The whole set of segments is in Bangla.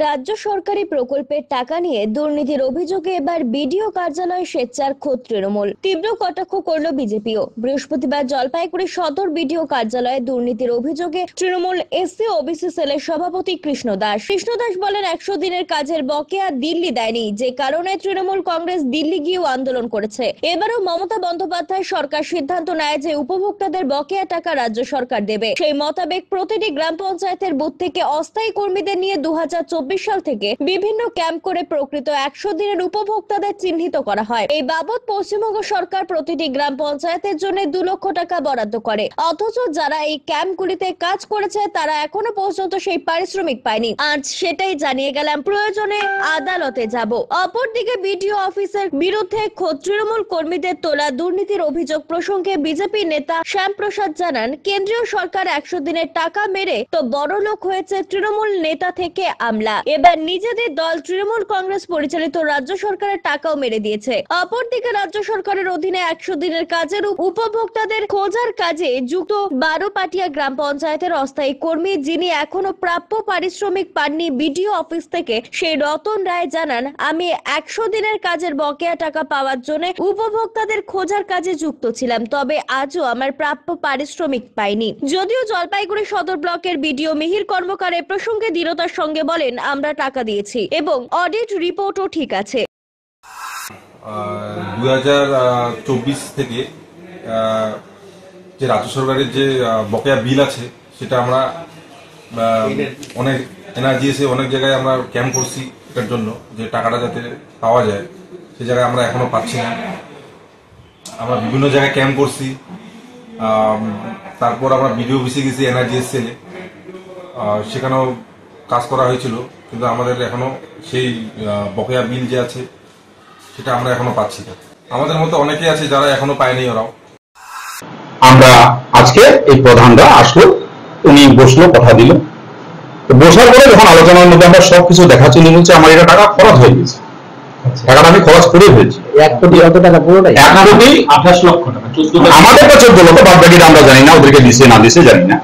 রাজ্য সরকারি প্রকল্পের টাকা নিয়ে দুর্নীতির অভিযোগে এবার বিডিও কার্যালয়ে স্বেচ্ছার খোদ তৃণমূল। তীব্র কটাক্ষ করল বিজেপিও। বৃহস্পতিবার জলপাইগুড়ি সদর বিডিও কার্যালয়ে দুর্নীতির অভিযোগে তৃণমূল এসসি ওবিসি সেলের সভাপতি কৃষ্ণ দাস বলেন 100 দিনের কাজের বকেয়া দিল্লি দেয়নি, যে কারণে তৃণমূল কংগ্রেস দিল্লি গিয়েও আন্দোলন করেছে। এবারও মমতা বন্দ্যোপাধ্যায় সরকার সিদ্ধান্ত নেয় যে উপভোক্তাদের বকেয়া টাকা রাজ্য সরকার দেবে। সেই মোতাবেক প্রতিটি গ্রাম পঞ্চায়েতের বুথ থেকে অস্থায়ী কর্মীদের নিয়ে 2024 সাল থেকে বিভিন্ন ক্যাম্প করে প্রকৃত 100 দিনের উপভোক্তাদের চিহ্নিত করা হয়। এই বাবদ পশ্চিমবঙ্গ সরকার প্রতিটি গ্রাম পঞ্চায়েতের জন্য 2 লক্ষ টাকা বরাদ্দ করে। অথচ যারা এই ক্যাম্পগুলিতে কাজ করেছে তারা এখনো পর্যন্ত সেই পারিশ্রমিক পায়নি। আজ সেটাই জানিয়ে গেলাম, প্রয়োজনে আদালতে যাব। অপরদিকে বিডিও অফিসের বিরুদ্ধে খোদ তৃণমূল কর্মীদের তোলা দুর্নীতির অভিযোগ প্রসঙ্গে বিজেপি নেতা শ্যামপ্রসাদ জানান, কেন্দ্রীয় সরকার 100 দিনের টাকা মেরে তো বড়লোক হয়েছে তৃণমূল নেতা থেকে আমলা। এবার নিজেদের দল তৃণমূল কংগ্রেস পরিচালিত রাজ্য সরকারের টাকাও মেরে দিয়েছে। অপরদিকে রাজ্য সরকারের অধীনে 100 দিনের কাজের উপভোক্তাদের খোঁজার কাজে যুক্ত 12 পাটিয়া গ্রাম পঞ্চায়েতের অস্থায়ী কর্মী, যিনি এখনো প্রাপ্য পারিশ্রমিক পাননি বিডিও অফিস থেকে, সেই রতন রায় জানান, আমি 100 দিনের কাজের বকেয়া টাকা পাওয়ার জন্য উপভোক্তাদের খোঁজার কাজে যুক্ত ছিলাম, তবে আজও আমার প্রাপ্য পারিশ্রমিক পাইনি। যদিও জলপাইগুড়ি সদর ব্লকের বিডিও মিহির কর্মকার এ প্রসঙ্গে দৃঢ়তার সঙ্গে বলেন, আমরা টাকা দিয়েছি এবং অডিট রিপোর্টও ঠিক আছে। 2024 থেকে যে রাজ্য সরকারের যে বকেয়া বিল আছে সেটা আমরা অনেক এনআরজিএসে অনেক জায়গায় আমরা ক্যাম্প করছি এটার জন্য, যে টাকাটা যাতে পাওয়া যায় সে জায়গায় আমরা এখনো পাচ্ছি না। আমরা বিভিন্ন জায়গায় ক্যাম্প করছি, তারপর আমরা বিডিও অফিসে গেছি এনআরজিএস সেলে, সেখানেও কাজ করা হয়েছিল, কিন্তু আমাদের এখনো সেই বকেয়া বিল যে আছে সেটা আমরা এখনো পাচ্ছি না। আমাদের মতো অনেকে আছে যারা এখনো পায়নি। ওরাও আমরা আজকে এই প্রধানরা আসলো, উনি বসলো, কথা দিল। বসার পরে যখন আলোচনার মধ্যে আমরা সবকিছু দেখাচ্ছি, উনি বলছে আমার এটা টাকা খরচ হয়ে গেছে, টাকাটা আমি খরচ করে ফেলছি। 1 কোটি কত টাকা? পুরোটাই 1 কোটি 28 লক্ষ টাকা। আমাদের কাছে 14 লক্ষ, বাদ বাকিটা আমরা জানি না, ওদেরকে দিছে না দিছে জানি না।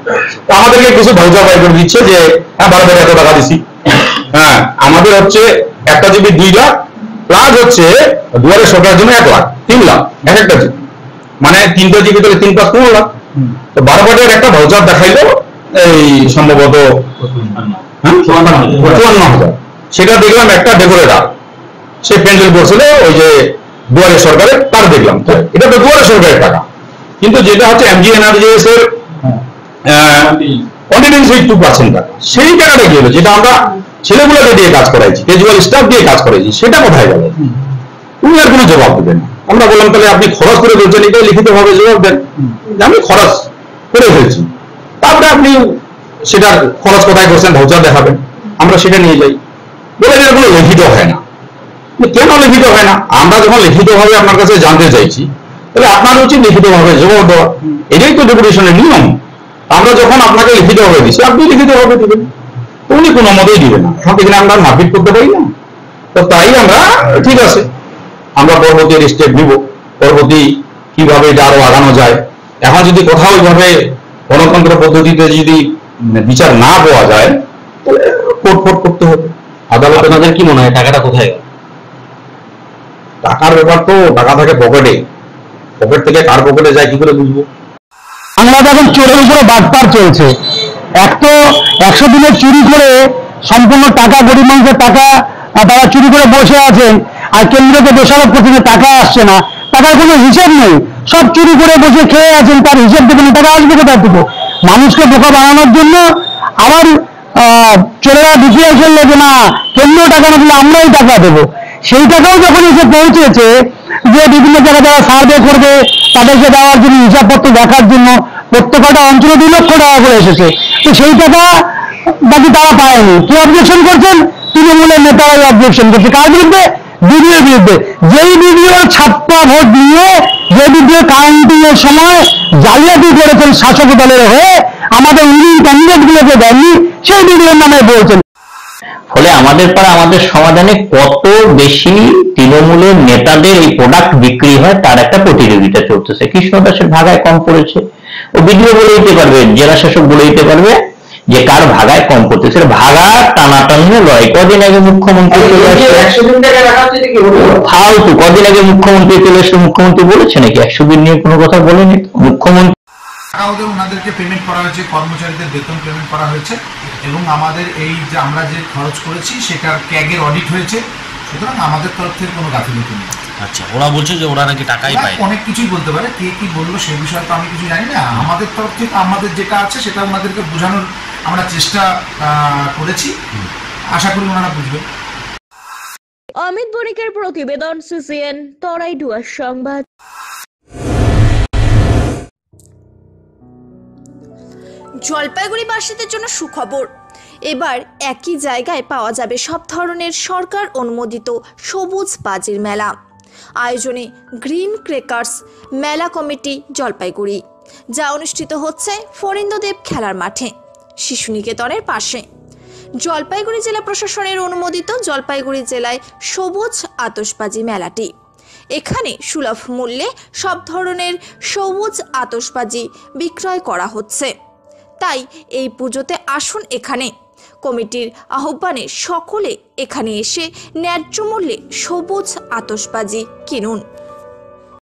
তো আমাদেরকে কিছু ভাউচার বাই করে দিচ্ছে যে হ্যাঁ 12 এত টাকা দিছি। হ্যাঁ, আমাদের হচ্ছে একটা জিবি 2 লাখ, প্লাস হচ্ছে দুয়ারে সরকারের জন্য 1 লাখ, 3 লাখ এক একটা জিবি, মানে 3টা জিবি তাহলে 3 + 15 লাখ। তো 12 পাটের একটা ভাউচার দেখাইলো, এই সম্ভবত 54,000। সেটা দেখলাম একটা ডেকোরেটর, সে প্যান্ডেল করছিল ওই যে দুয়ারে সরকারের, তার দেখলাম এটা তো দুয়ারে সরকারের টাকা, কিন্তু যেটা হচ্ছে এমজি এনআরজিএস এর কন্টিনজেন্সি 2% টাকা, সেই টাকাটা কি হলো, যেটা আমরা ছেলেগুলোকে দিয়ে কাজ করাইছি, ক্যাজুয়াল স্টাফ দিয়ে কাজ করাইছি, সেটা কোথায় গেল? উনি আর কোনো জবাব দেবেন। আমরা বললাম তাহলে আপনি খরচ করে ফেলছেন, এটাই লিখিত ভাবে জবাব দেন, আমি খরচ করে ফেলছি। তারপরে আপনি সেটা খরচ কোথায় করছেন ভাউচার দেখাবেন, আমরা সেটা নিয়ে যাই। বলে এটা কোনো লিখিত হয় না। কেন লিখিত হয় না? আমরা যখন লিখিত ভাবে আপনার কাছে জানতে চাইছি, তাহলে আপনার উচিত লিখিত ভাবে জবাব দেওয়া। এটাই তো ডেপুটেশনের নিয়ম। আমরা যখন আপনাকে লিখিত ভাবে দিচ্ছি, আপনি লিখিত ভাবে দিবেন, উনি কোনো মতেই দিবেন না। এখানে আমরা মারপিট করতে পারি না। তো তাই আমরা ঠিক আছে, আমরা পরবর্তী স্টেপ নিব, পরবর্তী কিভাবে এটা আরো আগানো যায়। এখন যদি কোথাও ওইভাবে গণতন্ত্র পদ্ধতিতে যদি বিচার না পাওয়া যায়, তাহলে কোর্ট করতে হবে, আদালত। আপনাদের কি মনে হয় টাকাটা কোথায় গেল? টাকার ব্যাপার তো, টাকা থাকে পকেটে, পকেট থেকে কার পকেটে যায় কি করে বুঝবো? বাংলাতে এখন চোরের উপরে বাটপার চলছে। এক তো 100 দিনের চুরি করে সম্পূর্ণ টাকা, গরিব মানুষের টাকা তারা চুরি করে বসে আছেন, আর কেন্দ্রকে দোষারোপ করছে যে টাকা আসছে না। টাকার কোনো হিসাব নেই, সব চুরি করে বসে খেয়ে আছেন, তার হিসাব দেবেন, টাকা আসবে কোথার থেকে? মানুষকে বোকা বানানোর জন্য আবার চোরেরা ঢুকিয়ে ফেললো যে না, কেন্দ্র টাকা না দিলে আমরাই টাকা দেবো। সেই টাকাও যখন এসে পৌঁছেছে, যে বিভিন্ন জায়গায় যারা সার্ভে করবে তাদেরকে দেওয়ার জন্য, হিসাবপত্র দেখার জন্য প্রত্যেকটা অঞ্চলে 2 লক্ষ টাকা করে এসেছে। তো সেই টাকা বাকি তারা পায়নি। কি অবজেকশন করছেন? তৃণমূলের নেতারাই অবজেকশন করছে। কার বিরুদ্ধে? বিডিওর বিরুদ্ধে। যেই বিডিও ছাপ্পা ভোট নিয়ে, যে বিডিও কাউন্টিং এর সময় জালিয়াতি করেছেন শাসক দলের হয়ে, আমাদের উইনিং ক্যান্ডিডেট গুলোকে দেননি, সেই বিডিওর নামে বলছেন। ফলে আমাদের পাড়া আমাদের সমাধানে কত বেশি তৃণমূলের নেতাদের এই প্রোডাক্ট বিক্রি হয় তার একটা প্রতিযোগিতা চলতেছে। কৃষ্ণ দাসের ভাগায় কম পড়েছে, ও বিডিও বলে দিতে পারবে, জেলা শাসক বলে দিতে পারবে যে কার ভাগায় কম পড়তে, সেটা ভাগা টানাটানি লয়। কদিন আগে মুখ্যমন্ত্রী চলে আসছে ফালতু, কদিন আগে মুখ্যমন্ত্রী চলে এসে মুখ্যমন্ত্রী বলেছে নাকি 100 দিন নিয়ে কোনো কথা বলেনি মুখ্যমন্ত্রী। ওনাদেরকে পেমেন্ট করা হয়েছে, কর্মচারীদের বেতন পেমেন্ট করা হয়েছে, এবং আমাদের এই যে আমরা যে খরচ করেছি সেটার ক্যাগের অডিট হয়েছে, সুতরাং আমাদের তরফ থেকে কোনো গাফিলতি নেই। আচ্ছা, ওরা বলছে যে ওরা নাকি টাকাই পায়। অনেক কিছুই বলতে পারে, কে কি বললো সে বিষয়ে তো আমি কিছু জানি না। আমাদের তরফ থেকে আমাদের যেটা আছে সেটা ওনাদেরকে বোঝানোর আমরা চেষ্টা করেছি, আশা করি ওনারা বুঝবেন। অমিত বণিকের প্রতিবেদন, সিসিএন, তরাইডুয়ার সংবাদ। জলপাইগুড়িবাসীদের জন্য সুখবর, এবার একই জায়গায় পাওয়া যাবে সব ধরনের সরকার অনুমোদিত সবুজ বাজির মেলা। আয়োজনে গ্রিন ক্রেকার্স মেলা কমিটি জলপাইগুড়ি, যা অনুষ্ঠিত হচ্ছে ফরিন্দদেব খেলার মাঠে, শিশু নিকেতনের পাশে। জলপাইগুড়ি জেলা প্রশাসনের অনুমোদিত জলপাইগুড়ি জেলায় সবুজ আতশবাজি মেলাটি। এখানে সুলভ মূল্যে সব ধরনের সবুজ আতশবাজি বিক্রয় করা হচ্ছে। তাই এই পুজোতে আসুন এখানে। কমিটির আহ্বানে সকলে এখানে এসে ন্যায্য মূল্যে সবুজ আতশবাজি কিনুন।